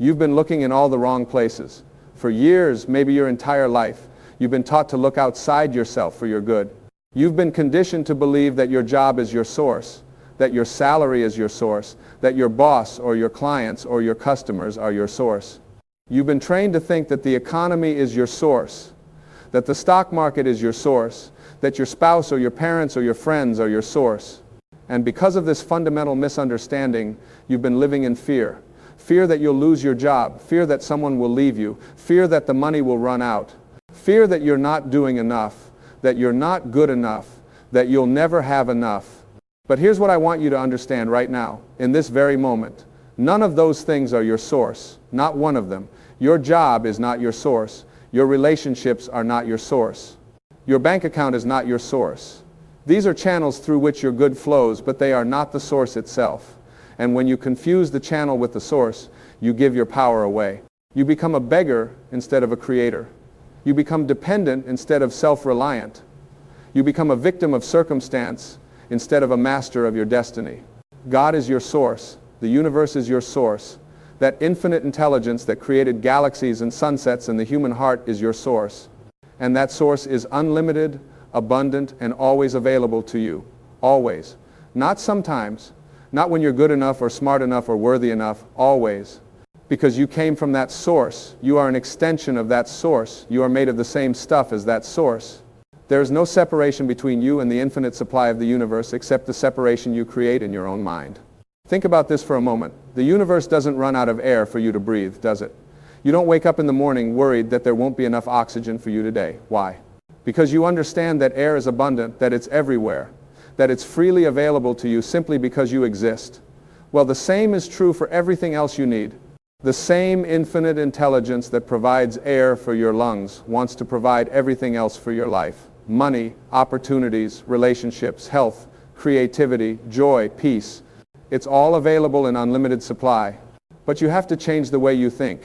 You've been looking in all the wrong places. For years, maybe your entire life, you've been taught to look outside yourself for your good. You've been conditioned to believe that your job is your source, that your salary is your source, that your boss or your clients or your customers are your source. You've been trained to think that the economy is your source, that the stock market is your source, that your spouse or your parents or your friends are your source. And because of this fundamental misunderstanding, you've been living in fear. Fear that you'll lose your job, fear that someone will leave you, fear that the money will run out, fear that you're not doing enough, that you're not good enough, that you'll never have enough. But here's what I want you to understand right now, in this very moment. None of those things are your source, not one of them. Your job is not your source. Your relationships are not your source. Your bank account is not your source. These are channels through which your good flows, but they are not the source itself. And when you confuse the channel with the source, you give your power away. You become a beggar instead of a creator. You become dependent instead of self-reliant. You become a victim of circumstance instead of a master of your destiny. God is your source. The universe is your source. That infinite intelligence that created galaxies and sunsets in the human heart is your source. And that source is unlimited, abundant, and always available to you. Always. Not sometimes. Not when you're good enough or smart enough or worthy enough. Always. Because you came from that source. You are an extension of that source. You are made of the same stuff as that source. There is no separation between you and the infinite supply of the universe except the separation you create in your own mind. Think about this for a moment. The universe doesn't run out of air for you to breathe, does it? You don't wake up in the morning worried that there won't be enough oxygen for you today. Why? Because you understand that air is abundant, that it's everywhere, that it's freely available to you simply because you exist. Well, the same is true for everything else you need. The same infinite intelligence that provides air for your lungs wants to provide everything else for your life. Money, opportunities, relationships, health, creativity, joy, peace. It's all available in unlimited supply. But you have to change the way you think.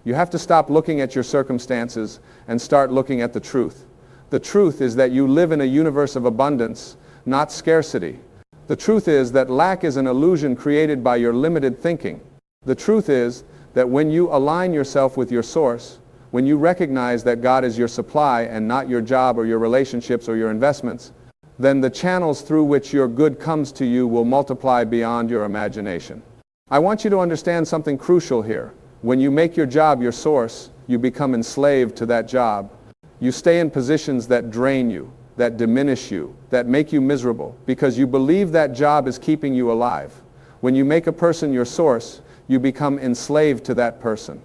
You have to stop looking at your circumstances and start looking at the truth. The truth is that you live in a universe of abundance, not scarcity. The truth is that lack is an illusion created by your limited thinking. The truth is that when you align yourself with your source, when you recognize that God is your supply and not your job or your relationships or your investments, then the channels through which your good comes to you will multiply beyond your imagination. I want you to understand something crucial here. When you make your job your source, you become enslaved to that job. You stay in positions that drain you, that diminish you, that make you miserable, because you believe that job is keeping you alive. When you make a person your source, you become enslaved to that person.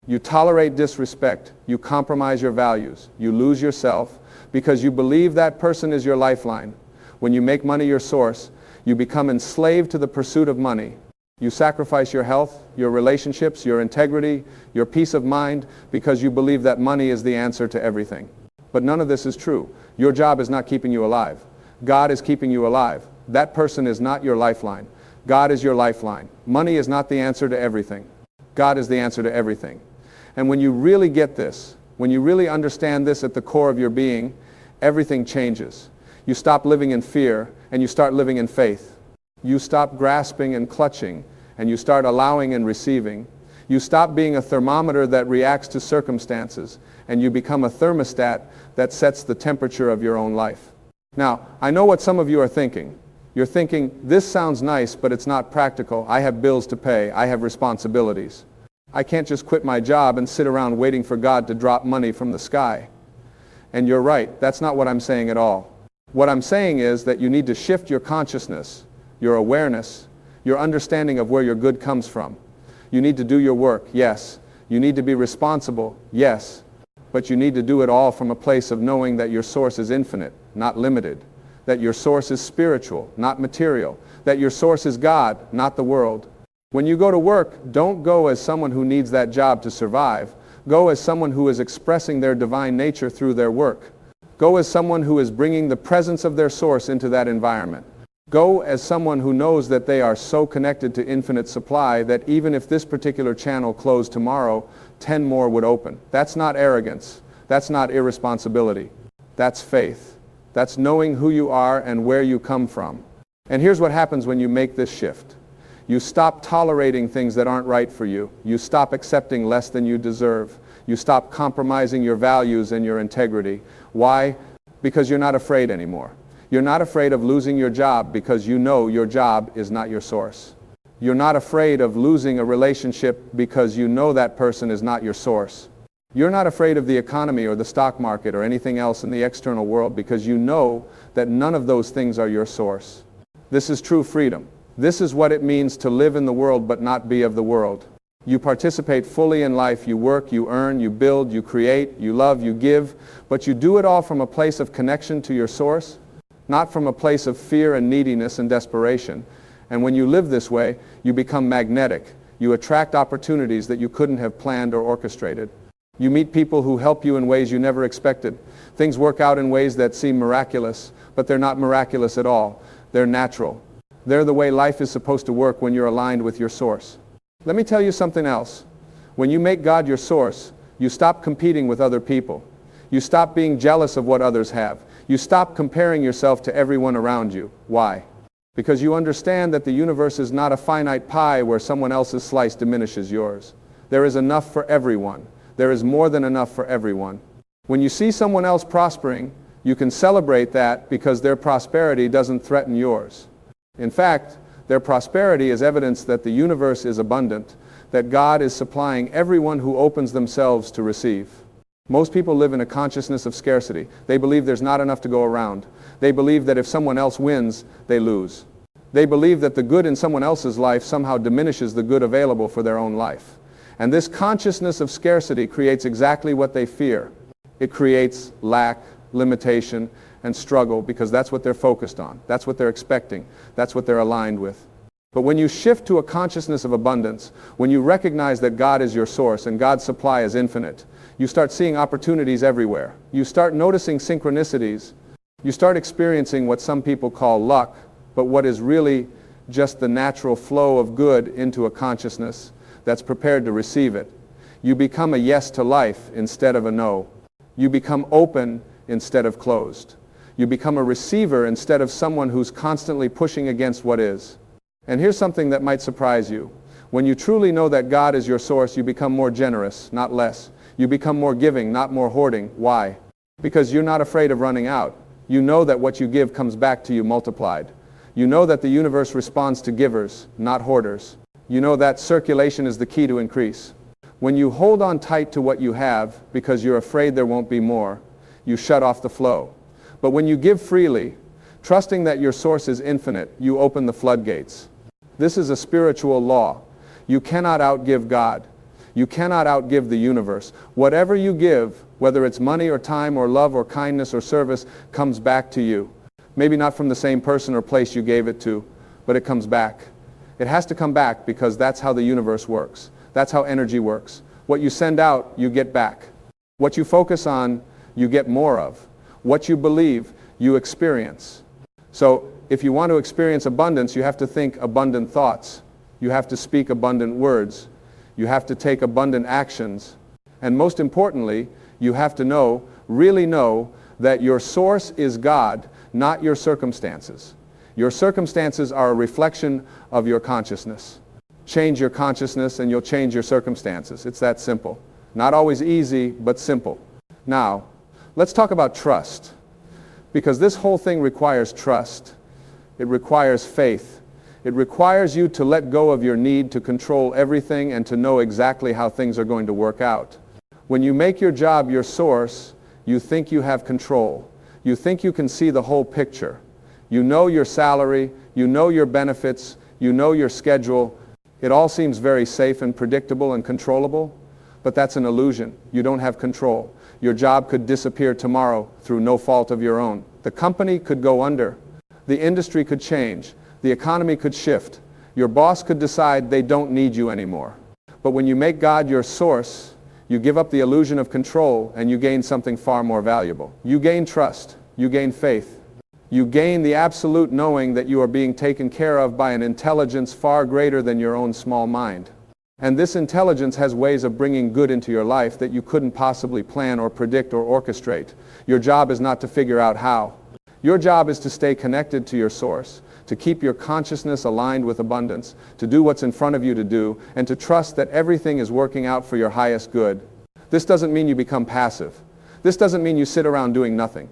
You tolerate disrespect, you compromise your values, you lose yourself, because you believe that person is your lifeline. When you make money your source, you become enslaved to the pursuit of money. You sacrifice your health, your relationships, your integrity, your peace of mind, because you believe that money is the answer to everything. But none of this is true. Your job is not keeping you alive. God is keeping you alive. That person is not your lifeline. God is your lifeline. Money is not the answer to everything. God is the answer to everything. And when you really get this, when you really understand this at the core of your being, everything changes. You stop living in fear and you start living in faith. You stop grasping and clutching and you start allowing and receiving. You stop being a thermometer that reacts to circumstances and you become a thermostat that sets the temperature of your own life. Now, I know what some of you are thinking. You're thinking, this sounds nice, but it's not practical. I have bills to pay. I have responsibilities. I can't just quit my job and sit around waiting for God to drop money from the sky. And you're right. That's not what I'm saying at all. What I'm saying is that you need to shift your consciousness, your awareness, your understanding of where your good comes from. You need to do your work, yes. You need to be responsible, yes. But you need to do it all from a place of knowing that your source is infinite, not limited. That your source is spiritual, not material. That your source is God, not the world. When you go to work, don't go as someone who needs that job to survive. Go as someone who is expressing their divine nature through their work. Go as someone who is bringing the presence of their source into that environment. Go as someone who knows that they are so connected to infinite supply that even if this particular channel closed tomorrow, 10 more would open. That's not arrogance. That's not irresponsibility. That's faith. That's knowing who you are and where you come from. And here's what happens when you make this shift. You stop tolerating things that aren't right for you. You stop accepting less than you deserve. You stop compromising your values and your integrity. Why? Because you're not afraid anymore. You're not afraid of losing your job because you know your job is not your source. You're not afraid of losing a relationship because you know that person is not your source. You're not afraid of the economy or the stock market or anything else in the external world because you know that none of those things are your source. This is true freedom. This is what it means to live in the world but not be of the world. You participate fully in life. You work, you earn, you build, you create, you love, you give, but you do it all from a place of connection to your source, not from a place of fear and neediness and desperation. And when you live this way, you become magnetic. You attract opportunities that you couldn't have planned or orchestrated. You meet people who help you in ways you never expected. Things work out in ways that seem miraculous, but they're not miraculous at all. They're natural. They're the way life is supposed to work when you're aligned with your source. Let me tell you something else. When you make God your source, you stop competing with other people. You stop being jealous of what others have. You stop comparing yourself to everyone around you. Why? Because you understand that the universe is not a finite pie where someone else's slice diminishes yours. There is enough for everyone. There is more than enough for everyone. When you see someone else prospering, you can celebrate that because their prosperity doesn't threaten yours. In fact, their prosperity is evidence that the universe is abundant, that God is supplying everyone who opens themselves to receive. Most people live in a consciousness of scarcity. They believe there's not enough to go around. They believe that if someone else wins, they lose. They believe that the good in someone else's life somehow diminishes the good available for their own life. And this consciousness of scarcity creates exactly what they fear. It creates lack, limitation, and struggle because that's what they're focused on. That's what they're expecting. That's what they're aligned with. But when you shift to a consciousness of abundance, when you recognize that God is your source and God's supply is infinite, you start seeing opportunities everywhere. You start noticing synchronicities. You start experiencing what some people call luck, but what is really just the natural flow of good into a consciousness that's prepared to receive it. You become a yes to life instead of a no. You become open instead of closed. You become a receiver instead of someone who's constantly pushing against what is. And here's something that might surprise you. When you truly know that God is your source, you become more generous, not less. You become more giving, not more hoarding. Why? Because you're not afraid of running out. You know that what you give comes back to you multiplied. You know that the universe responds to givers, not hoarders. You know that circulation is the key to increase. When you hold on tight to what you have because you're afraid there won't be more, you shut off the flow. But when you give freely, trusting that your source is infinite, you open the floodgates. This is a spiritual law. You cannot outgive God. You cannot outgive the universe. Whatever you give, whether it's money or time or love or kindness or service, comes back to you. Maybe not from the same person or place you gave it to, but it comes back. It has to come back because that's how the universe works. That's how energy works. What you send out, you get back. What you focus on, you get more of. What you believe, you experience. So if you want to experience abundance, you have to think abundant thoughts. You have to speak abundant words. You have to take abundant actions. And most importantly, you have to know, really know, that your source is God, not your circumstances. Your circumstances are a reflection of your consciousness. Change your consciousness and you'll change your circumstances. It's that simple. Not always easy, but simple. Now, let's talk about trust. Because this whole thing requires trust. It requires faith. It requires you to let go of your need to control everything and to know exactly how things are going to work out. When you make your job your source, you think you have control. You think you can see the whole picture. You know your salary, you know your benefits, you know your schedule. It all seems very safe and predictable and controllable, but that's an illusion. You don't have control. Your job could disappear tomorrow through no fault of your own. The company could go under. The industry could change. The economy could shift. Your boss could decide they don't need you anymore. But when you make God your source, you give up the illusion of control and you gain something far more valuable. You gain trust. You gain faith. You gain the absolute knowing that you are being taken care of by an intelligence far greater than your own small mind. And this intelligence has ways of bringing good into your life that you couldn't possibly plan or predict or orchestrate. Your job is not to figure out how. Your job is to stay connected to your source, to keep your consciousness aligned with abundance, to do what's in front of you to do, and to trust that everything is working out for your highest good. This doesn't mean you become passive. This doesn't mean you sit around doing nothing.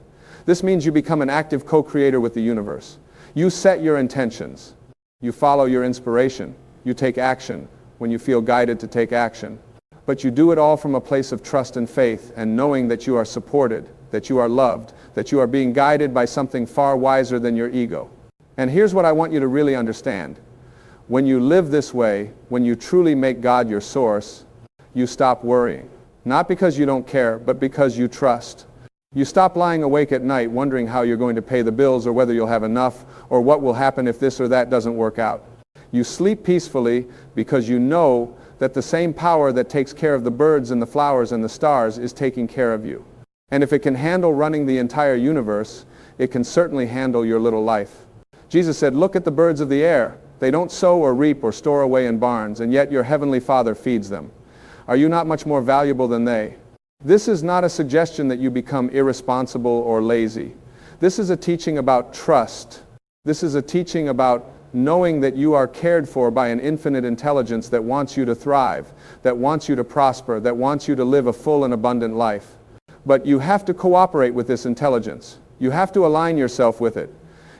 This means you become an active co-creator with the universe. You set your intentions. You follow your inspiration. You take action when you feel guided to take action. But you do it all from a place of trust and faith, and knowing that you are supported, that you are loved, that you are being guided by something far wiser than your ego. And here's what I want you to really understand. When you live this way, when you truly make God your source, you stop worrying. Not because you don't care, but because you trust. You stop lying awake at night wondering how you're going to pay the bills, or whether you'll have enough, or what will happen if this or that doesn't work out. You sleep peacefully because you know that the same power that takes care of the birds and the flowers and the stars is taking care of you. And if it can handle running the entire universe, it can certainly handle your little life. Jesus said, "Look at the birds of the air. They don't sow or reap or store away in barns, and yet your heavenly Father feeds them. Are you not much more valuable than they?" This is not a suggestion that you become irresponsible or lazy. This is a teaching about trust. This is a teaching about knowing that you are cared for by an infinite intelligence that wants you to thrive, that wants you to prosper, that wants you to live a full and abundant life. But you have to cooperate with this intelligence. You have to align yourself with it.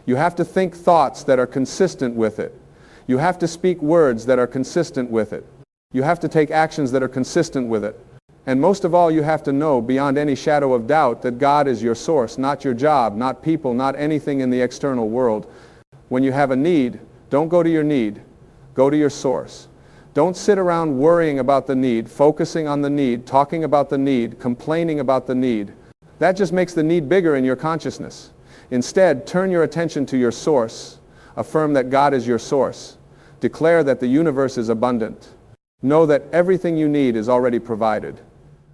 You have to think thoughts that are consistent with it. You have to speak words that are consistent with it. You have to take actions that are consistent with it. And most of all, you have to know beyond any shadow of doubt that God is your source, not your job, not people, not anything in the external world. When you have a need, don't go to your need. Go to your source. Don't sit around worrying about the need, focusing on the need, talking about the need, complaining about the need. That just makes the need bigger in your consciousness. Instead, turn your attention to your source. Affirm that God is your source. Declare that the universe is abundant. Know that everything you need is already provided.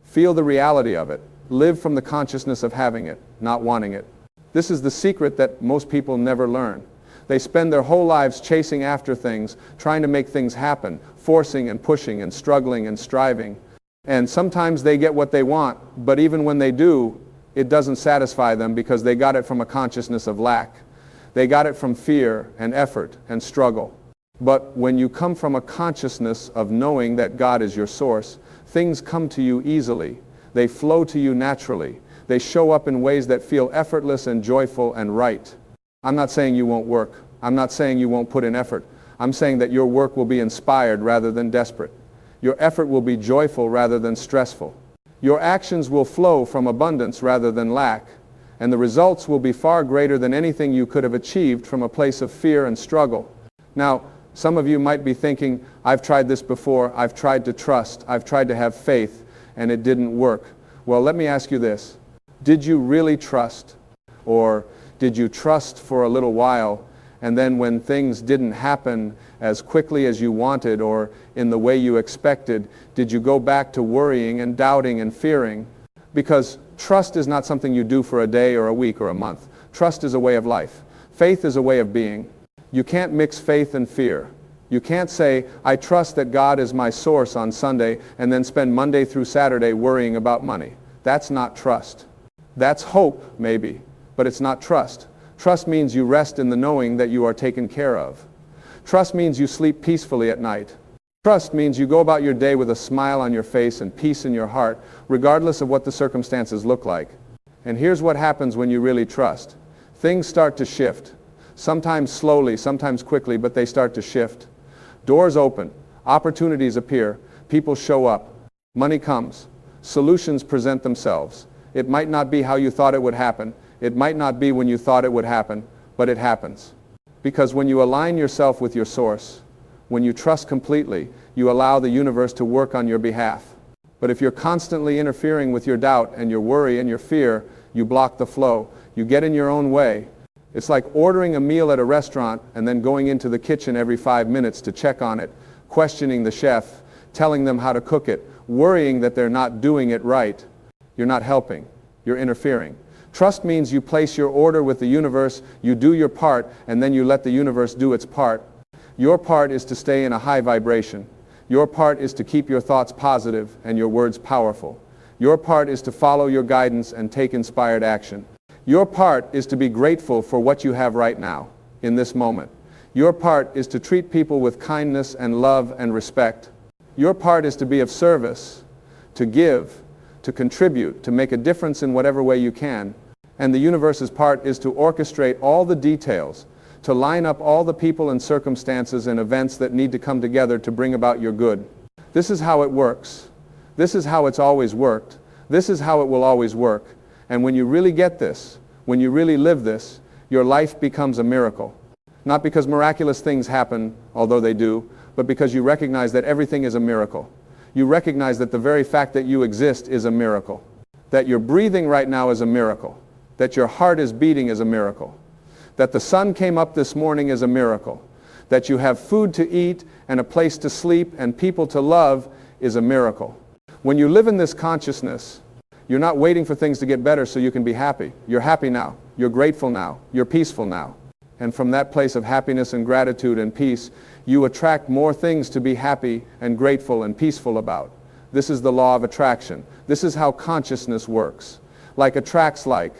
Feel the reality of it. Live from the consciousness of having it, not wanting it. This is the secret that most people never learn. They spend their whole lives chasing after things, trying to make things happen, forcing and pushing and struggling and striving. And sometimes they get what they want, but even when they do, it doesn't satisfy them because they got it from a consciousness of lack. They got it from fear and effort and struggle. But when you come from a consciousness of knowing that God is your source, things come to you easily. They flow to you naturally. They show up in ways that feel effortless and joyful and right. I'm not saying you won't work. I'm not saying you won't put in effort. I'm saying that your work will be inspired rather than desperate. Your effort will be joyful rather than stressful. Your actions will flow from abundance rather than lack. And the results will be far greater than anything you could have achieved from a place of fear and struggle. Now, some of you might be thinking, I've tried this before. I've tried to trust. I've tried to have faith, and it didn't work. Well, let me ask you this. Did you really trust? Or did you trust for a little while, and then when things didn't happen as quickly as you wanted or in the way you expected, did you go back to worrying and doubting and fearing? Because trust is not something you do for a day or a week or a month. Trust is a way of life. Faith is a way of being. You can't mix faith and fear. You can't say, I trust that God is my source on Sunday, and then spend Monday through Saturday worrying about money. That's not trust. That's hope, maybe, but it's not trust. Trust means you rest in the knowing that you are taken care of. Trust means you sleep peacefully at night. Trust means you go about your day with a smile on your face and peace in your heart, regardless of what the circumstances look like. And here's what happens when you really trust. Things start to shift. Sometimes slowly, sometimes quickly, but they start to shift. Doors open. Opportunities appear. People show up. Money comes. Solutions present themselves. It might not be how you thought it would happen. It might not be when you thought it would happen, but it happens. Because when you align yourself with your source, when you trust completely, you allow the universe to work on your behalf. But if you're constantly interfering with your doubt and your worry and your fear, you block the flow. You get in your own way. It's like ordering a meal at a restaurant and then going into the kitchen every 5 minutes to check on it, questioning the chef, telling them how to cook it, worrying that they're not doing it right. You're not helping. You're interfering. Trust means you place your order with the universe, you do your part, and then you let the universe do its part. Your part is to stay in a high vibration. Your part is to keep your thoughts positive and your words powerful. Your part is to follow your guidance and take inspired action. Your part is to be grateful for what you have right now. in this moment. Your part is to treat people with kindness and love and respect. Your part is to be of service, to give, to contribute, to make a difference in whatever way you can. And the universe's part is to orchestrate all the details, to line up all the people and circumstances and events that need to come together to bring about your good. This is how it works. This is how it's always worked. This is how it will always work. And when you really get this, when you really live this, your life becomes a miracle. Not because miraculous things happen, although they do, but because you recognize that everything is a miracle. You recognize that the very fact that you exist is a miracle. That you're breathing right now is a miracle. That your heart is beating is a miracle. That the sun came up this morning is a miracle. That you have food to eat and a place to sleep and people to love is a miracle. When you live in this consciousness, you're not waiting for things to get better so you can be happy. You're happy now. You're grateful now. You're peaceful now. And from that place of happiness and gratitude and peace, you attract more things to be happy and grateful and peaceful about. This is the law of attraction. This is how consciousness works. Like attracts like.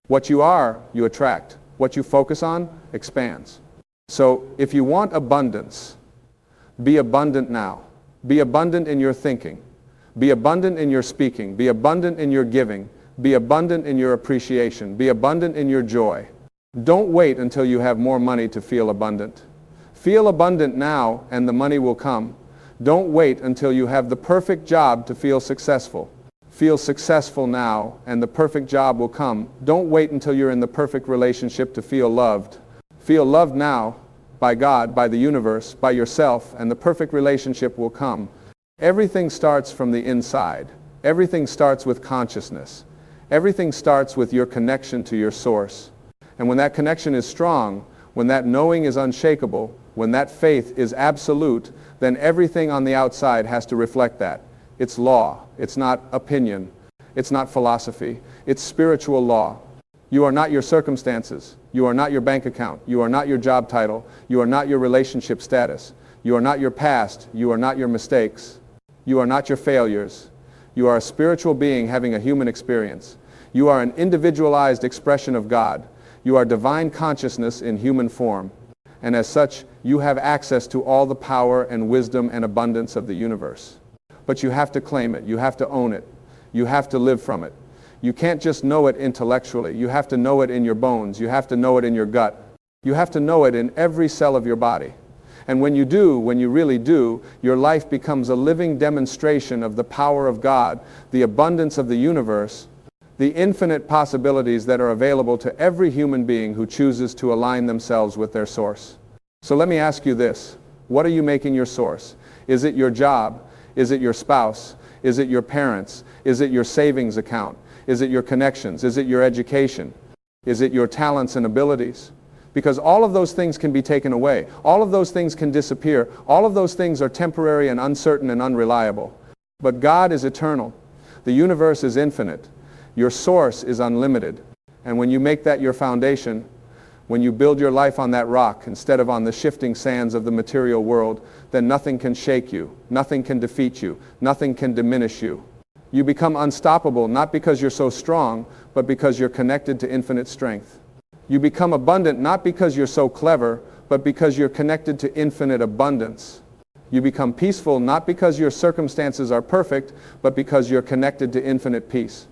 What you are, you attract. What you focus on, expands. So if you want abundance, be abundant now. Be abundant in your thinking. Be abundant in your speaking. Be abundant in your giving. Be abundant in your appreciation. Be abundant in your joy. Don't wait until you have more money to feel abundant. Feel abundant now and the money will come. Don't wait until you have the perfect job to feel successful. Feel successful now and the perfect job will come. Don't wait until you're in the perfect relationship to feel loved. Feel loved now by God, by the universe, by yourself, and the perfect relationship will come. Everything starts from the inside. Everything starts with consciousness. Everything starts with your connection to your source. And when that connection is strong, when that knowing is unshakable, when that faith is absolute, then everything on the outside has to reflect that. It's law. It's not opinion. It's not philosophy. It's spiritual law. You are not your circumstances. You are not your bank account. You are not your job title. You are not your relationship status. You are not your past. You are not your mistakes. You are not your failures. You are a spiritual being having a human experience. You are an individualized expression of God. You are divine consciousness in human form. And as such, you have access to all the power and wisdom and abundance of the universe. But you have to claim it. You have to own it. You have to live from it. You can't just know it intellectually. You have to know it in your bones. You have to know it in your gut. You have to know it in every cell of your body. And when you do, when you really do, your life becomes a living demonstration of the power of God, the abundance of the universe, the infinite possibilities that are available to every human being who chooses to align themselves with their source. So let me ask you this. What are you making your source? Is it your job? Is it your spouse? Is it your parents? Is it your savings account? Is it your connections? Is it your education? Is it your talents and abilities? Because all of those things can be taken away. All of those things can disappear. All of those things are temporary and uncertain and unreliable. But God is eternal. The universe is infinite. Your source is unlimited. And when you make that your foundation, when you build your life on that rock instead of on the shifting sands of the material world, then nothing can shake you. Nothing can defeat you. Nothing can diminish you. You become unstoppable not because you're so strong, but because you're connected to infinite strength. You become abundant not because you're so clever, but because you're connected to infinite abundance. You become peaceful not because your circumstances are perfect, but because you're connected to infinite peace.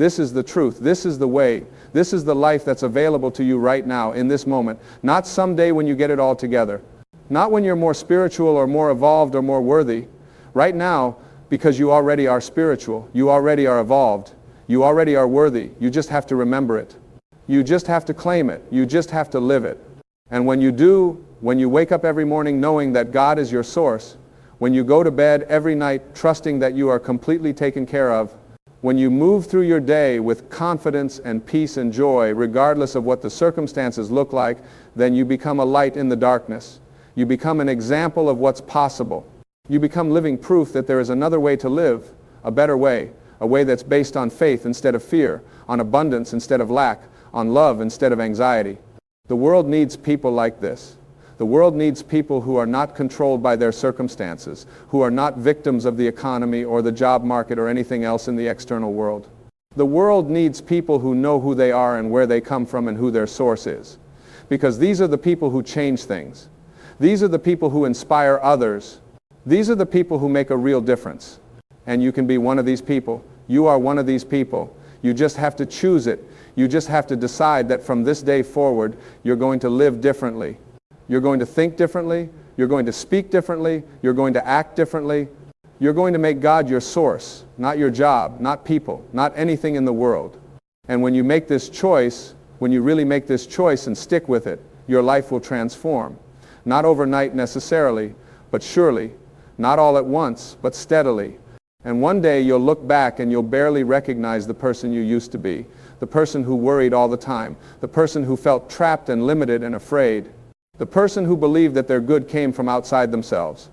This is the truth. This is the way. This is the life that's available to you right now in this moment. Not someday when you get it all together. Not when you're more spiritual or more evolved or more worthy. Right now, because you already are spiritual. You already are evolved. You already are worthy. You just have to remember it. You just have to claim it. You just have to live it. And when you do, when you wake up every morning knowing that God is your source, when you go to bed every night trusting that you are completely taken care of, when you move through your day with confidence and peace and joy, regardless of what the circumstances look like, then you become a light in the darkness. You become an example of what's possible. You become living proof that there is another way to live, a better way, a way that's based on faith instead of fear, on abundance instead of lack, on love instead of anxiety. The world needs people like this. The world needs people who are not controlled by their circumstances, who are not victims of the economy or the job market or anything else in the external world. The world needs people who know who they are and where they come from and who their source is. because these are the people who change things. These are the people who inspire others. These are the people who make a real difference. And you can be one of these people. You are one of these people. You just have to choose it. You just have to decide that from this day forward, you're going to live differently. You're going to think differently. You're going to speak differently. You're going to act differently. You're going to make God your source, not your job, not people, not anything in the world. And when you make this choice, when you really make this choice and stick with it, your life will transform. Not overnight necessarily, but surely. Not all at once, but steadily. And one day you'll look back and you'll barely recognize the person you used to be, the person who worried all the time, the person who felt trapped and limited and afraid, the person who believed that their good came from outside themselves.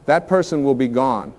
That person will be gone.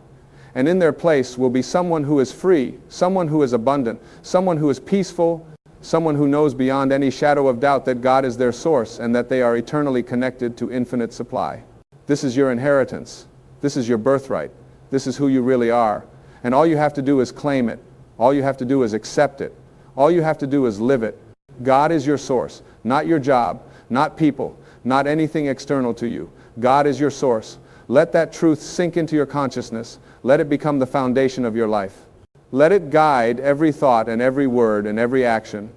And in their place will be someone who is free, someone who is abundant, someone who is peaceful, someone who knows beyond any shadow of doubt that God is their source and that they are eternally connected to infinite supply. This is your inheritance. This is your birthright. This is who you really are. And all you have to do is claim it. All you have to do is accept it. All you have to do is live it. God is your source, not your job, not people, not anything external to you. God is your source. Let that truth sink into your consciousness. Let it become the foundation of your life. Let it guide every thought and every word and every action.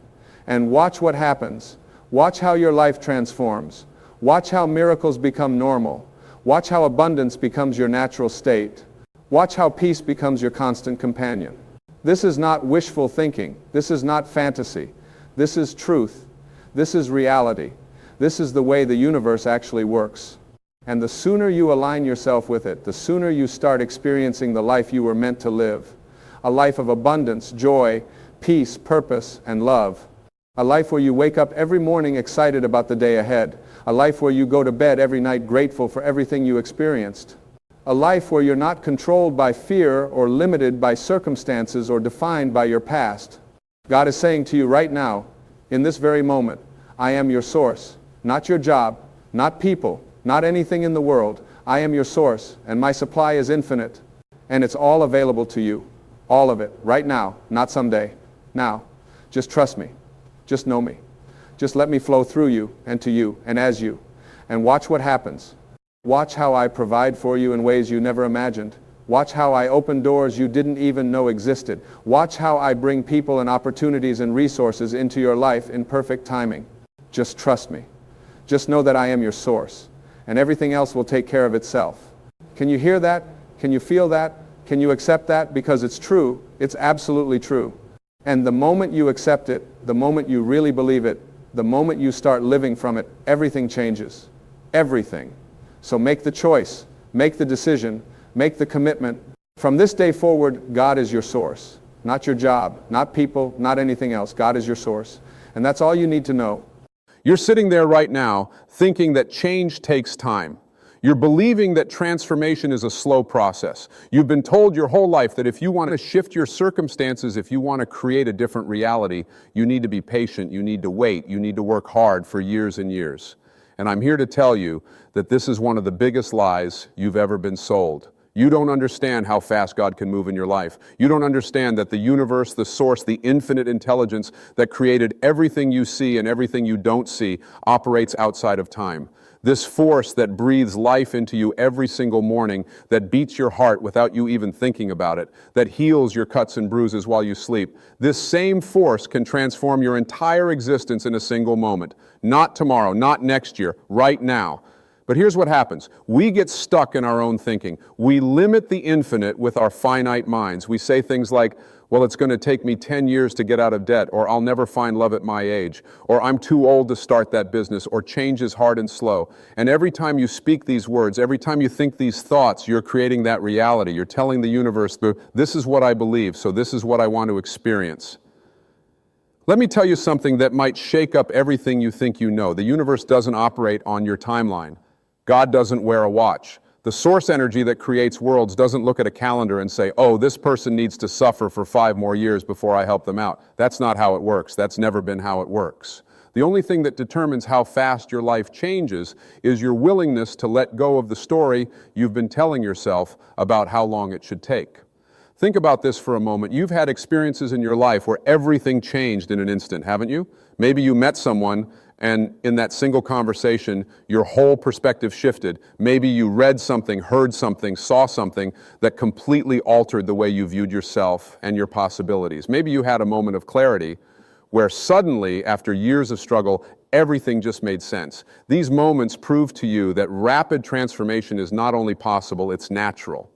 And watch what happens. Watch how your life transforms. Watch how miracles become normal. Watch how abundance becomes your natural state. Watch how peace becomes your constant companion. This is not wishful thinking. This is not fantasy. This is truth. This is reality. This is the way the universe actually works. And the sooner you align yourself with it, the sooner you start experiencing the life you were meant to live. A life of abundance, joy, peace, purpose, and love. A life where you wake up every morning excited about the day ahead. A life where you go to bed every night grateful for everything you experienced. A life where you're not controlled by fear or limited by circumstances or defined by your past. God is saying to you right now, in this very moment, I am your source, not your job, not people, not anything in the world. I am your source, and my supply is infinite, and it's all available to you. All of it, right now, not someday. Now, just trust me. Just know me. Just let me flow through you, and to you, and as you. And watch what happens. Watch how I provide for you in ways you never imagined. Watch how I open doors you didn't even know existed. Watch how I bring people and opportunities and resources into your life in perfect timing. Just trust me. Just know that I am your source. And everything else will take care of itself. Can you hear that? Can you feel that? Can you accept that? Because it's true. It's absolutely true. And the moment you accept it, the moment you really believe it, the moment you start living from it, everything changes. Everything. So make the choice. Make the decision. Make the commitment. From this day forward, God is your source. Not your job, not people, not anything else. God is your source. And that's all you need to know. You're sitting there right now thinking that change takes time. You're believing that transformation is a slow process. You've been told your whole life that if you want to shift your circumstances, if you want to create a different reality, you need to be patient, you need to wait, you need to work hard for years and years. And I'm here to tell you that this is one of the biggest lies you've ever been sold. You don't understand how fast God can move in your life. You don't understand that the universe, the source, the infinite intelligence that created everything you see and everything you don't see operates outside of time. This force that breathes life into you every single morning, that beats your heart without you even thinking about it, that heals your cuts and bruises while you sleep. This same force can transform your entire existence in a single moment. Not tomorrow, not next year, right now. But here's what happens. We get stuck in our own thinking. We limit the infinite with our finite minds. We say things like, well, it's going to take me 10 years to get out of debt, or I'll never find love at my age, or I'm too old to start that business, or change is hard and slow. And every time you speak these words, every time you think these thoughts, you're creating that reality. You're telling the universe, this is what I believe, so this is what I want to experience. Let me tell you something that might shake up everything you think you know. The universe doesn't operate on your timeline. God doesn't wear a watch. The source energy that creates worlds doesn't look at a calendar and say, oh, this person needs to suffer for 5 more years before I help them out. That's not how it works. That's never been how it works. The only thing that determines how fast your life changes is your willingness to let go of the story you've been telling yourself about how long it should take. Think about this for a moment. You've had experiences in your life where everything changed in an instant, haven't you? Maybe you met someone and in that single conversation, your whole perspective shifted. Maybe you read something, heard something, saw something that completely altered the way you viewed yourself and your possibilities. Maybe you had a moment of clarity where suddenly, after years of struggle, everything just made sense. These moments prove to you that rapid transformation is not only possible, it's natural.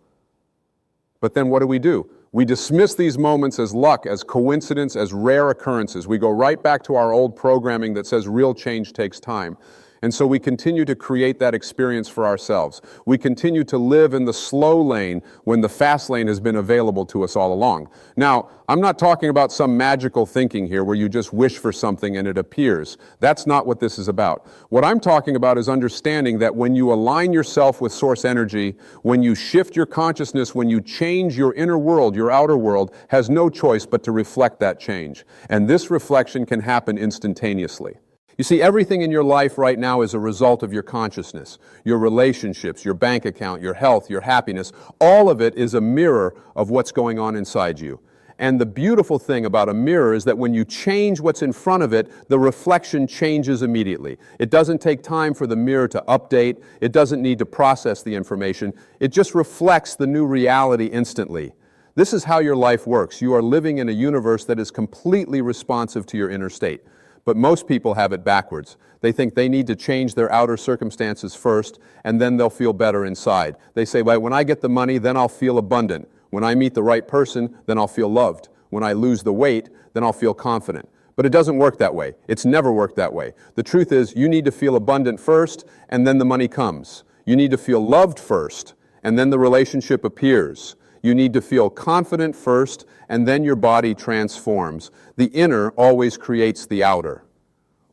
But then what do? We dismiss these moments as luck, as coincidence, as rare occurrences. We go right back to our old programming that says real change takes time. And so we continue to create that experience for ourselves. We continue to live in the slow lane when the fast lane has been available to us all along. Now, I'm not talking about some magical thinking here where you just wish for something and it appears. That's not what this is about. What I'm talking about is understanding that when you align yourself with source energy, when you shift your consciousness, when you change your inner world, your outer world has no choice but to reflect that change. And this reflection can happen instantaneously. You see, everything in your life right now is a result of your consciousness, your relationships, your bank account, your health, your happiness. All of it is a mirror of what's going on inside you. And the beautiful thing about a mirror is that when you change what's in front of it, the reflection changes immediately. It doesn't take time for the mirror to update. It doesn't need to process the information. It just reflects the new reality instantly. This is how your life works. You are living in a universe that is completely responsive to your inner state. But most people have it backwards. They think they need to change their outer circumstances first, and then they'll feel better inside. They say, well, when I get the money, then I'll feel abundant. When I meet the right person, then I'll feel loved. When I lose the weight, then I'll feel confident. But it doesn't work that way. It's never worked that way. The truth is, you need to feel abundant first, and then the money comes. You need to feel loved first, and then the relationship appears. You need to feel confident first, and then your body transforms. The inner always creates the outer.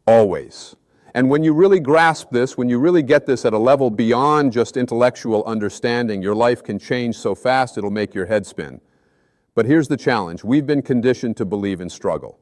Always. And when you really grasp this, when you really get this at a level beyond just intellectual understanding, your life can change so fast it'll make your head spin. But here's the challenge. We've been conditioned to believe in struggle.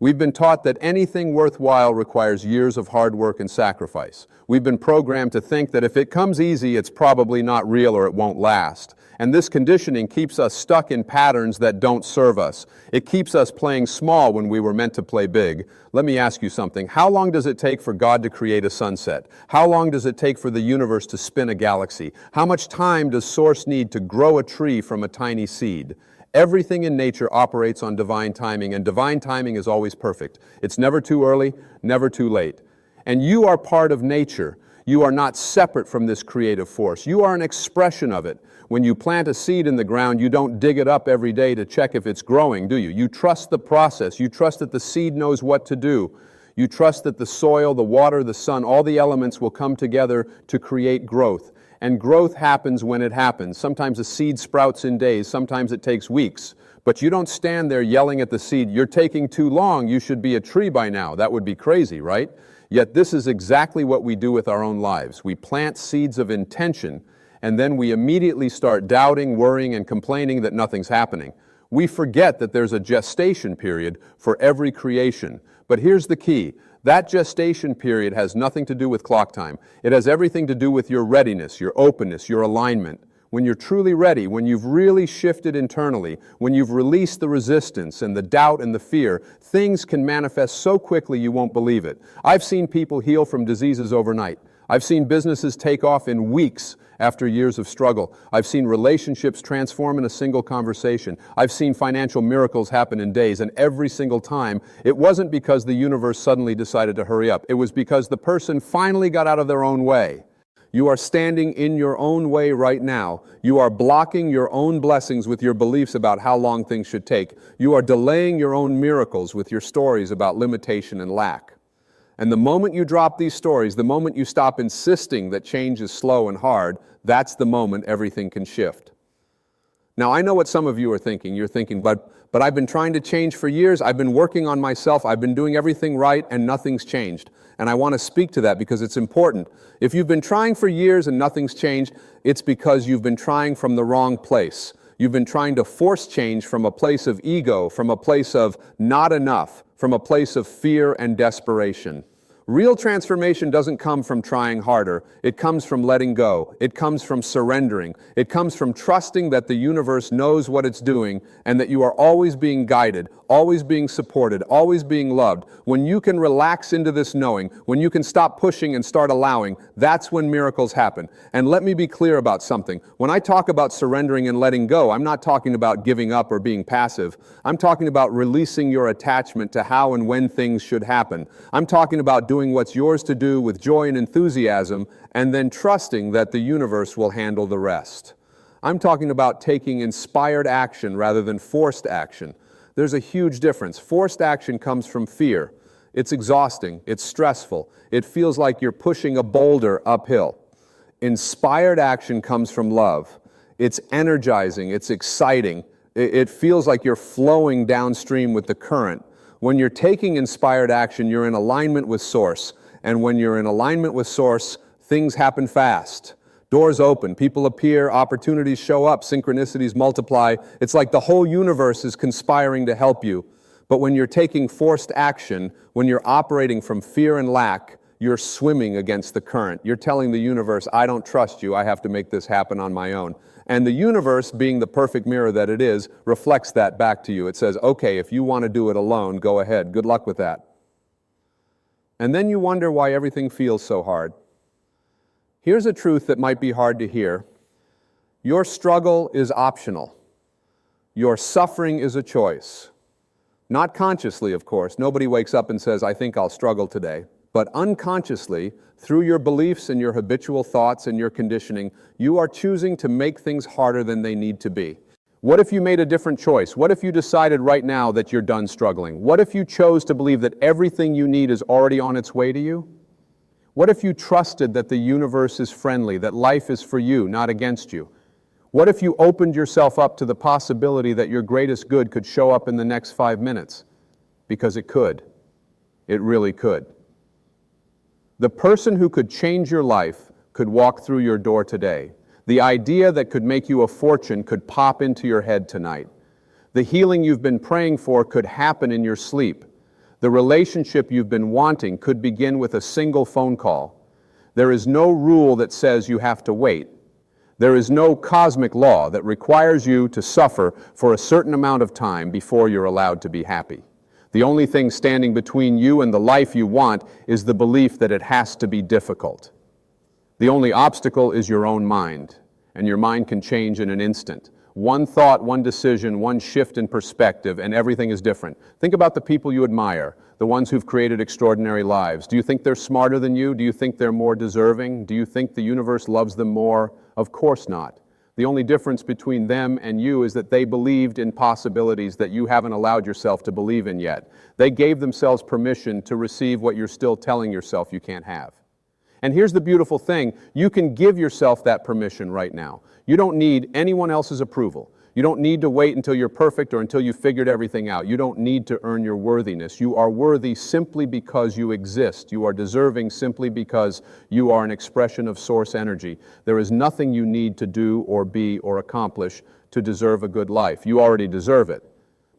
We've been taught that anything worthwhile requires years of hard work and sacrifice. We've been programmed to think that if it comes easy, it's probably not real or it won't last. And this conditioning keeps us stuck in patterns that don't serve us. It keeps us playing small when we were meant to play big. Let me ask you something. How long does it take for God to create a sunset? How long does it take for the universe to spin a galaxy? How much time does Source need to grow a tree from a tiny seed? Everything in nature operates on divine timing, and divine timing is always perfect. It's never too early, never too late. And you are part of nature. You are not separate from this creative force. You are an expression of it. When you plant a seed in the ground, you don't dig it up every day to check if it's growing, do you? You trust the process. You trust that the seed knows what to do. You trust that the soil, the water, the sun, all the elements will come together to create growth. And growth happens when it happens. Sometimes a seed sprouts in days, sometimes it takes weeks. But you don't stand there yelling at the seed, "You're taking too long, you should be a tree by now." That would be crazy, right? Yet this is exactly what we do with our own lives. We plant seeds of intention, and then we immediately start doubting, worrying, and complaining that nothing's happening. We forget that there's a gestation period for every creation. But here's the key. That gestation period has nothing to do with clock time. It has everything to do with your readiness, your openness, your alignment. When you're truly ready, when you've really shifted internally, when you've released the resistance and the doubt and the fear, things can manifest so quickly you won't believe it. I've seen people heal from diseases overnight. I've seen businesses take off in weeks after years of struggle. I've seen relationships transform in a single conversation. I've seen financial miracles happen in days, and every single time, it wasn't because the universe suddenly decided to hurry up. It was because the person finally got out of their own way. You are standing in your own way right now. You are blocking your own blessings with your beliefs about how long things should take. You are delaying your own miracles with your stories about limitation and lack. And the moment you drop these stories, the moment you stop insisting that change is slow and hard, that's the moment everything can shift. Now, I know what some of you are thinking. You're thinking, but I've been trying to change for years. I've been working on myself. I've been doing everything right, and nothing's changed. And I want to speak to that because it's important. If you've been trying for years and nothing's changed, it's because you've been trying from the wrong place. You've been trying to force change from a place of ego, from a place of not enough, from a place of fear and desperation. Real transformation doesn't come from trying harder. It comes from letting go. It comes from surrendering. It comes from trusting that the universe knows what it's doing and that you are always being guided, always being supported, always being loved. When you can relax into this knowing, when you can stop pushing and start allowing, that's when miracles happen. And let me be clear about something. When I talk about surrendering and letting go, I'm not talking about giving up or being passive. I'm talking about releasing your attachment to how and when things should happen. I'm talking about doing what's yours to do with joy and enthusiasm, and then trusting that the universe will handle the rest. I'm talking about taking inspired action rather than forced action. There's a huge difference. Forced action comes from fear. It's exhausting. It's stressful. It feels like you're pushing a boulder uphill. Inspired action comes from love. It's energizing. It's exciting. It feels like you're flowing downstream with the current. When you're taking inspired action, you're in alignment with Source. And when you're in alignment with Source, things happen fast. Doors open, people appear, opportunities show up, synchronicities multiply. It's like the whole universe is conspiring to help you. But when you're taking forced action, when you're operating from fear and lack, you're swimming against the current. You're telling the universe, I don't trust you, I have to make this happen on my own. And the universe, being the perfect mirror that it is, reflects that back to you. It says, okay, if you want to do it alone, go ahead. Good luck with that. And then you wonder why everything feels so hard. Here's a truth that might be hard to hear. Your struggle is optional. Your suffering is a choice. Not consciously, of course. Nobody wakes up and says, I think I'll struggle today. But unconsciously, through your beliefs and your habitual thoughts and your conditioning, you are choosing to make things harder than they need to be. What if you made a different choice? What if you decided right now that you're done struggling? What if you chose to believe that everything you need is already on its way to you? What if you trusted that the universe is friendly, that life is for you, not against you? What if you opened yourself up to the possibility that your greatest good could show up in the next 5 minutes? Because it could. It really could. The person who could change your life could walk through your door today. The idea that could make you a fortune could pop into your head tonight. The healing you've been praying for could happen in your sleep. The relationship you've been wanting could begin with a single phone call. There is no rule that says you have to wait. There is no cosmic law that requires you to suffer for a certain amount of time before you're allowed to be happy. The only thing standing between you and the life you want is the belief that it has to be difficult. The only obstacle is your own mind, and your mind can change in an instant. One thought, one decision, one shift in perspective, and everything is different. Think about the people you admire, the ones who've created extraordinary lives. Do you think they're smarter than you? Do you think they're more deserving? Do you think the universe loves them more? Of course not. The only difference between them and you is that they believed in possibilities that you haven't allowed yourself to believe in yet. They gave themselves permission to receive what you're still telling yourself you can't have. And here's the beautiful thing, you can give yourself that permission right now. You don't need anyone else's approval. You don't need to wait until you're perfect or until you've figured everything out. You don't need to earn your worthiness. You are worthy simply because you exist. You are deserving simply because you are an expression of source energy. There is nothing you need to do or be or accomplish to deserve a good life. You already deserve it.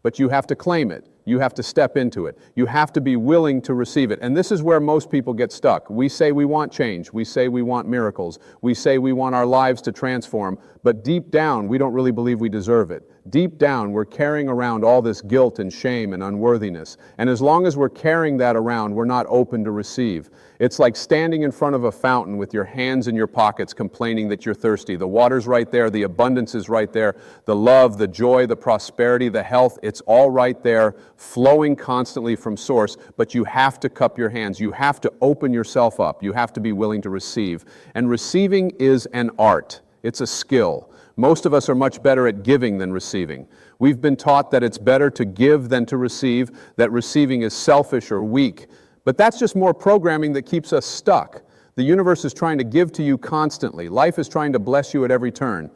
But you have to claim it. You have to step into it. You have to be willing to receive it. And this is where most people get stuck. We say we want change. We say we want miracles. We say we want our lives to transform. But deep down, we don't really believe we deserve it. Deep down, we're carrying around all this guilt and shame and unworthiness. And as long as we're carrying that around, we're not open to receive. It's like standing in front of a fountain with your hands in your pockets complaining that you're thirsty. The water's right there. The abundance is right there. The love, the joy, the prosperity, the health, it's all right there, flowing constantly from source. But you have to cup your hands. You have to open yourself up. You have to be willing to receive. And receiving is an art. It's a skill. Most of us are much better at giving than receiving. We've been taught that it's better to give than to receive, that receiving is selfish or weak. But that's just more programming that keeps us stuck. The universe is trying to give to you constantly. Life is trying to bless you at every turn.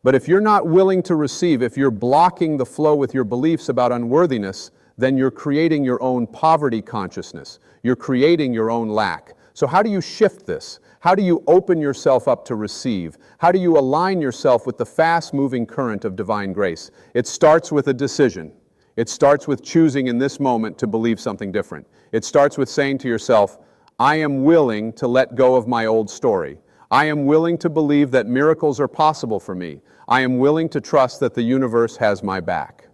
But if you're not willing to receive, if you're blocking the flow with your beliefs about unworthiness, then you're creating your own poverty consciousness. You're creating your own lack. So how do you shift this? How do you open yourself up to receive? How do you align yourself with the fast-moving current of divine grace? It starts with a decision. It starts with choosing in this moment to believe something different. It starts with saying to yourself, I am willing to let go of my old story. I am willing to believe that miracles are possible for me. I am willing to trust that the universe has my back.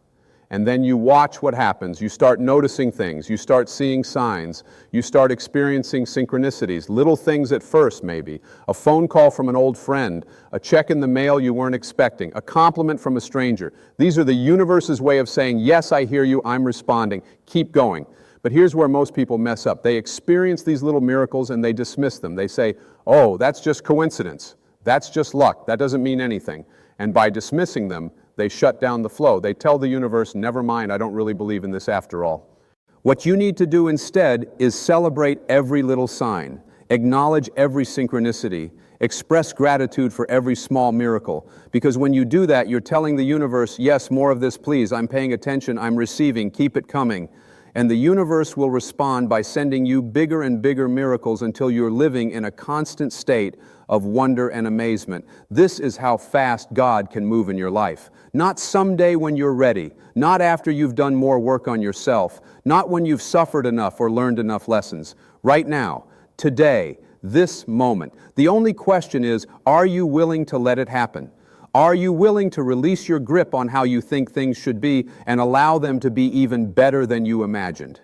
And then you watch what happens. You start noticing things. You start seeing signs. You start experiencing synchronicities, little things at first maybe. A phone call from an old friend, a check in the mail you weren't expecting, a compliment from a stranger. These are the universe's way of saying, yes, I hear you, I'm responding. Keep going. But here's where most people mess up. They experience these little miracles and they dismiss them. They say, oh, that's just coincidence. That's just luck. That doesn't mean anything. And by dismissing them, they shut down the flow. They tell the universe, never mind, I don't really believe in this after all. What you need to do instead is celebrate every little sign, acknowledge every synchronicity, express gratitude for every small miracle. Because when you do that, you're telling the universe, yes, more of this, please. I'm paying attention, I'm receiving, keep it coming. And the universe will respond by sending you bigger and bigger miracles until you're living in a constant state of wonder and amazement. This is how fast God can move in your life. Not someday when you're ready, not after you've done more work on yourself, not when you've suffered enough or learned enough lessons. Right now, today, this moment. The only question is, are you willing to let it happen? Are you willing to release your grip on how you think things should be and allow them to be even better than you imagined?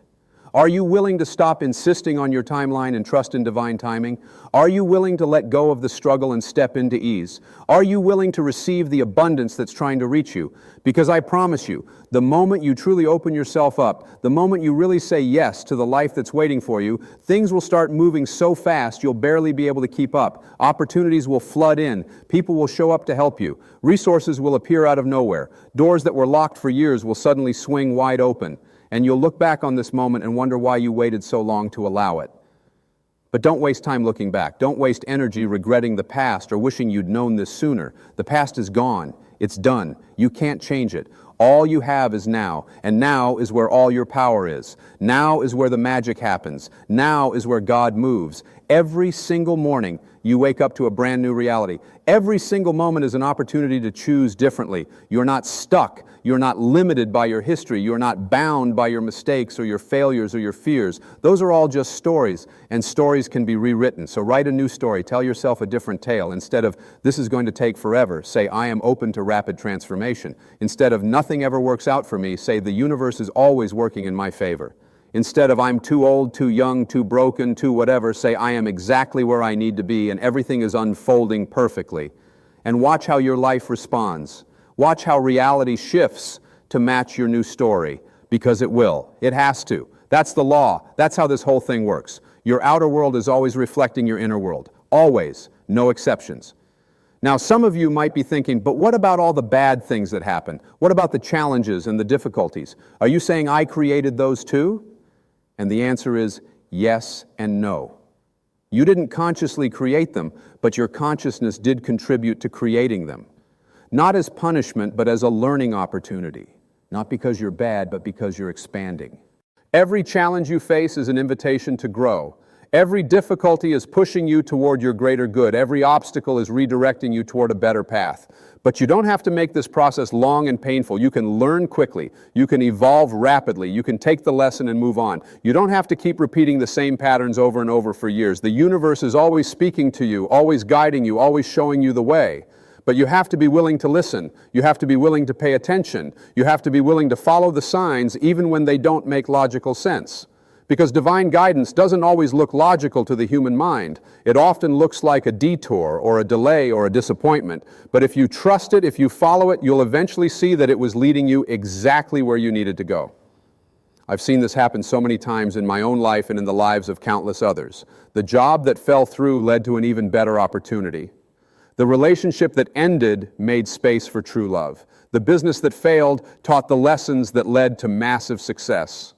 Are you willing to stop insisting on your timeline and trust in divine timing? Are you willing to let go of the struggle and step into ease? Are you willing to receive the abundance that's trying to reach you? Because I promise you, the moment you truly open yourself up, the moment you really say yes to the life that's waiting for you, things will start moving so fast you'll barely be able to keep up. Opportunities will flood in. People will show up to help you. Resources will appear out of nowhere. Doors that were locked for years will suddenly swing wide open. And you'll look back on this moment and wonder why you waited so long to allow it. But don't waste time looking back. Don't waste energy regretting the past or wishing you'd known this sooner. The past is gone. It's done. You can't change it. All you have is now, and now is where all your power is. Now is where the magic happens. Now is where God moves. Every single morning, you wake up to a brand new reality. Every single moment is an opportunity to choose differently. You're not stuck. You're not limited by your history. You're not bound by your mistakes or your failures or your fears. Those are all just stories, and stories can be rewritten. So write a new story. Tell yourself a different tale. Instead of, this is going to take forever, say, I am open to rapid transformation. Instead of, nothing ever works out for me, say, the universe is always working in my favor. Instead of, I'm too old, too young, too broken, too whatever, say, I am exactly where I need to be and everything is unfolding perfectly. And watch how your life responds. Watch how reality shifts to match your new story, because it will. It has to. That's the law. That's how this whole thing works. Your outer world is always reflecting your inner world. Always. No exceptions. Now, some of you might be thinking, but what about all the bad things that happen? What about the challenges and the difficulties? Are you saying I created those too? And the answer is yes and no. You didn't consciously create them, but your consciousness did contribute to creating them. Not as punishment, but as a learning opportunity. Not because you're bad, but because you're expanding. Every challenge you face is an invitation to grow. Every difficulty is pushing you toward your greater good. Every obstacle is redirecting you toward a better path. But you don't have to make this process long and painful. You can learn quickly. You can evolve rapidly. You can take the lesson and move on. You don't have to keep repeating the same patterns over and over for years. The universe is always speaking to you, always guiding you, always showing you the way. But you have to be willing to listen. You have to be willing to pay attention. You have to be willing to follow the signs even when they don't make logical sense. Because divine guidance doesn't always look logical to the human mind. It often looks like a detour or a delay or a disappointment. But if you trust it, if you follow it, you'll eventually see that it was leading you exactly where you needed to go. I've seen this happen so many times in my own life and in the lives of countless others. The job that fell through led to an even better opportunity. The relationship that ended made space for true love. The business that failed taught the lessons that led to massive success.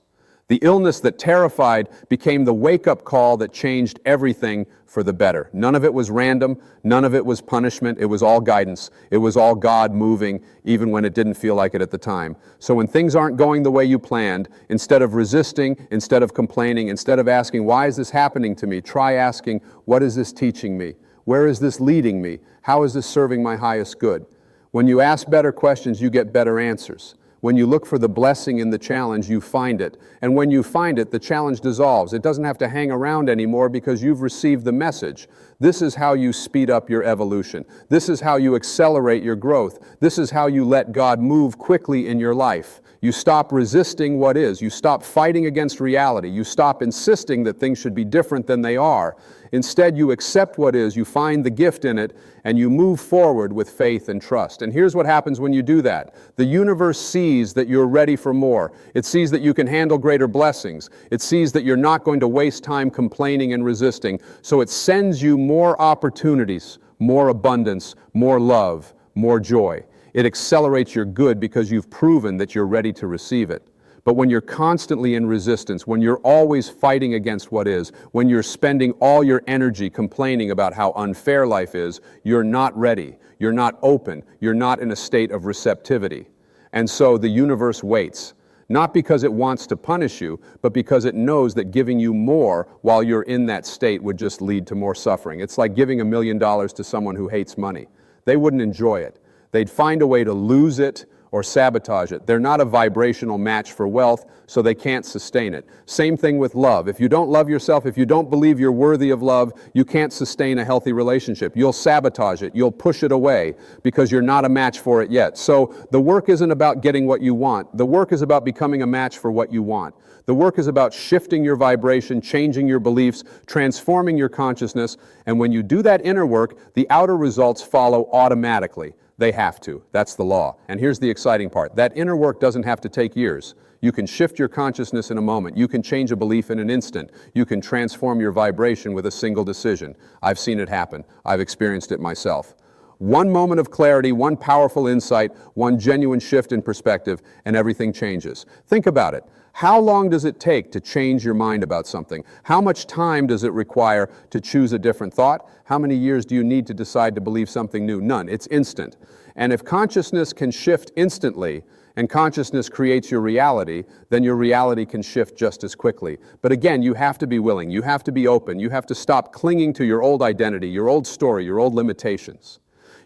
The illness that terrified became the wake-up call that changed everything for the better. None of it was random. None of it was punishment. It was all guidance. It was all God moving, even when it didn't feel like it at the time. So when things aren't going the way you planned, instead of resisting, instead of complaining, instead of asking, why is this happening to me? Try asking, what is this teaching me? Where is this leading me? How is this serving my highest good? When you ask better questions, you get better answers. When you look for the blessing in the challenge, you find it. And when you find it, the challenge dissolves. It doesn't have to hang around anymore because you've received the message. This is how you speed up your evolution. This is how you accelerate your growth. This is how you let God move quickly in your life. You stop resisting what is. You stop fighting against reality. You stop insisting that things should be different than they are. Instead, you accept what is, you find the gift in it, and you move forward with faith and trust. And here's what happens when you do that. The universe sees that you're ready for more. It sees that you can handle greater blessings. It sees that you're not going to waste time complaining and resisting. So it sends you more opportunities, more abundance, more love, more joy. It accelerates your good because you've proven that you're ready to receive it. But when you're constantly in resistance, when you're always fighting against what is, when you're spending all your energy complaining about how unfair life is, you're not ready, you're not open, you're not in a state of receptivity. And so the universe waits, not because it wants to punish you, but because it knows that giving you more while you're in that state would just lead to more suffering. It's like giving $1 million to someone who hates money. They wouldn't enjoy it. They'd find a way to lose it or sabotage it. They're not a vibrational match for wealth, so they can't sustain it. Same thing with love. If you don't love yourself, if you don't believe you're worthy of love, you can't sustain a healthy relationship. You'll sabotage it. You'll push it away because you're not a match for it yet. So the work isn't about getting what you want. The work is about becoming a match for what you want. The work is about shifting your vibration, changing your beliefs, transforming your consciousness, and when you do that inner work, the outer results follow automatically. They have to. That's the law. And here's the exciting part. That inner work doesn't have to take years. You can shift your consciousness in a moment. You can change a belief in an instant. You can transform your vibration with a single decision. I've seen it happen. I've experienced it myself. One moment of clarity, one powerful insight, one genuine shift in perspective, and everything changes. Think about it. How long does it take to change your mind about something? How much time does it require to choose a different thought? How many years do you need to decide to believe something new? None. It's instant. And if consciousness can shift instantly, and consciousness creates your reality, then your reality can shift just as quickly. But again, you have to be willing. You have to be open. You have to stop clinging to your old identity, your old story, your old limitations.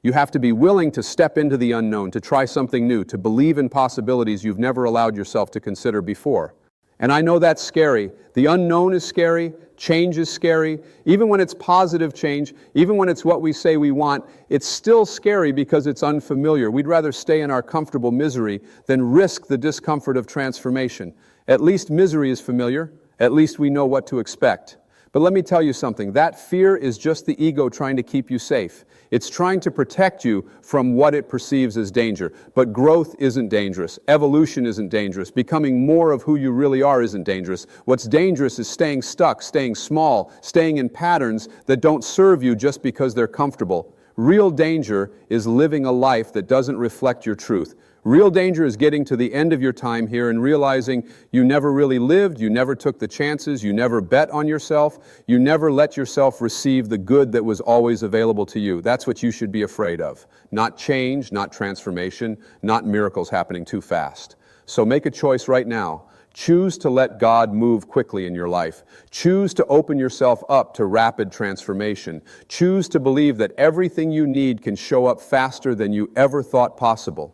You have to be willing to step into the unknown, to try something new, to believe in possibilities you've never allowed yourself to consider before. And I know that's scary. The unknown is scary. Change is scary. Even when it's positive change, even when it's what we say we want, it's still scary because it's unfamiliar. We'd rather stay in our comfortable misery than risk the discomfort of transformation. At least misery is familiar. At least we know what to expect. But let me tell you something. That fear is just the ego trying to keep you safe. It's trying to protect you from what it perceives as danger. But growth isn't dangerous. Evolution isn't dangerous. Becoming more of who you really are isn't dangerous. What's dangerous is staying stuck, staying small, staying in patterns that don't serve you just because they're comfortable. Real danger is living a life that doesn't reflect your truth. Real danger is getting to the end of your time here and realizing you never really lived, you never took the chances, you never bet on yourself, you never let yourself receive the good that was always available to you. That's what you should be afraid of. Not change, not transformation, not miracles happening too fast. So make a choice right now. Choose to let God move quickly in your life. Choose to open yourself up to rapid transformation. Choose to believe that everything you need can show up faster than you ever thought possible.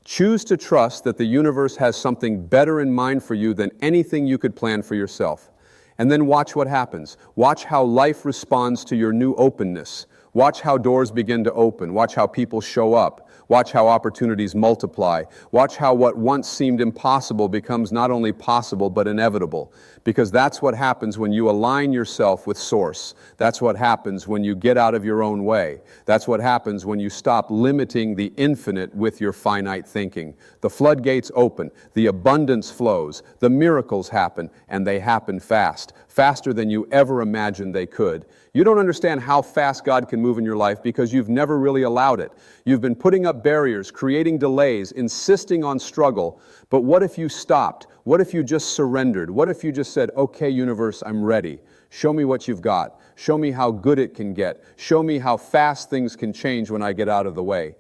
Choose to trust that the universe has something better in mind for you than anything you could plan for yourself. And then watch what happens. Watch how life responds to your new openness. Watch how doors begin to open. Watch how people show up. Watch how opportunities multiply. Watch how what once seemed impossible becomes not only possible but inevitable. Because that's what happens when you align yourself with Source. That's what happens when you get out of your own way. That's what happens when you stop limiting the infinite with your finite thinking. The floodgates open, the abundance flows, the miracles happen, and they happen fast. Faster than you ever imagined they could. You don't understand how fast God can move in your life because you've never really allowed it. You've been putting up barriers, creating delays, insisting on struggle. But what if you stopped? What if you just surrendered? What if you just said, okay, universe, I'm ready. Show me what you've got. Show me how good it can get. Show me how fast things can change when I get out of the way.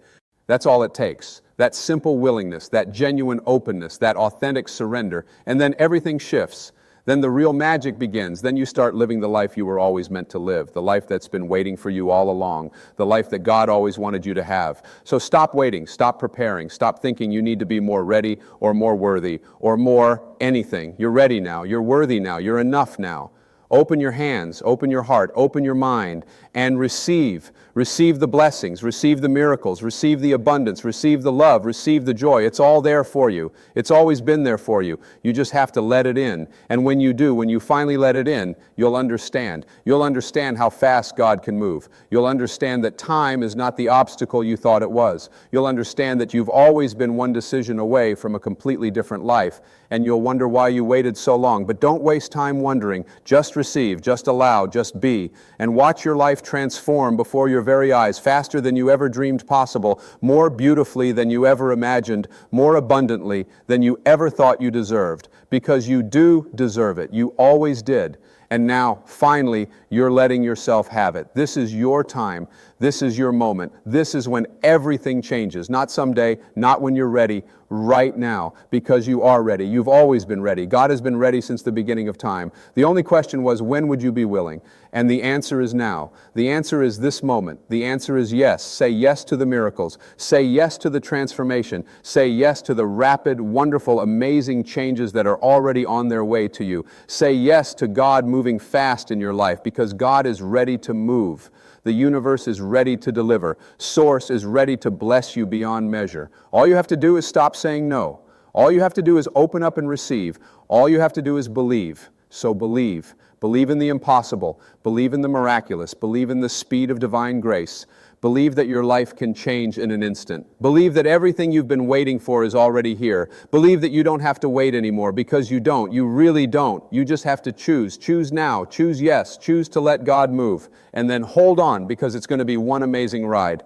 That's all it takes. That simple willingness, that genuine openness, that authentic surrender, and then everything shifts. then the real magic begins. Then you start living the life you were always meant to live, the life that's been waiting for you all along, the life that God always wanted you to have. So stop waiting, stop preparing, stop thinking you need to be more ready or more worthy or more anything. You're ready now, you're worthy now, you're enough now. Open your hands, open your heart, open your mind, and receive. Receive the blessings, receive the miracles, receive the abundance, receive the love, receive the joy. It's all there for you. It's always been there for you. You just have to let it in. And when you do, when you finally let it in, you'll understand. You'll understand how fast God can move. You'll understand that time is not the obstacle you thought it was. You'll understand that you've always been one decision away from a completely different life. And you'll wonder why you waited so long. But don't waste time wondering. Just receive, just allow, just be. And watch your life transform before your very eyes, faster than you ever dreamed possible, more beautifully than you ever imagined, more abundantly than you ever thought you deserved. Because you do deserve it. You always did. And now, finally, you're letting yourself have it. This is your time. This is your moment. This is when everything changes. Not someday, not when you're ready, right now, because you are ready. You've always been ready. God has been ready since the beginning of time. The only question was, when would you be willing? And the answer is now. The answer is this moment. The answer is yes. Say yes to the miracles. Say yes to the transformation. Say yes to the rapid, wonderful, amazing changes that are already on their way to you. Say yes to God moving fast in your life, because God is ready to move. The universe is ready to deliver. Source is ready to bless you beyond measure. All you have to do is stop saying no. All you have to do is open up and receive. All you have to do is believe. So believe. Believe in the impossible. Believe in the miraculous. Believe in the speed of divine grace. Believe that your life can change in an instant. Believe that everything you've been waiting for is already here. Believe that you don't have to wait anymore, because you don't. You really don't. You just have to choose. Choose now. Choose yes. Choose to let God move. And then hold on, because it's going to be one amazing ride.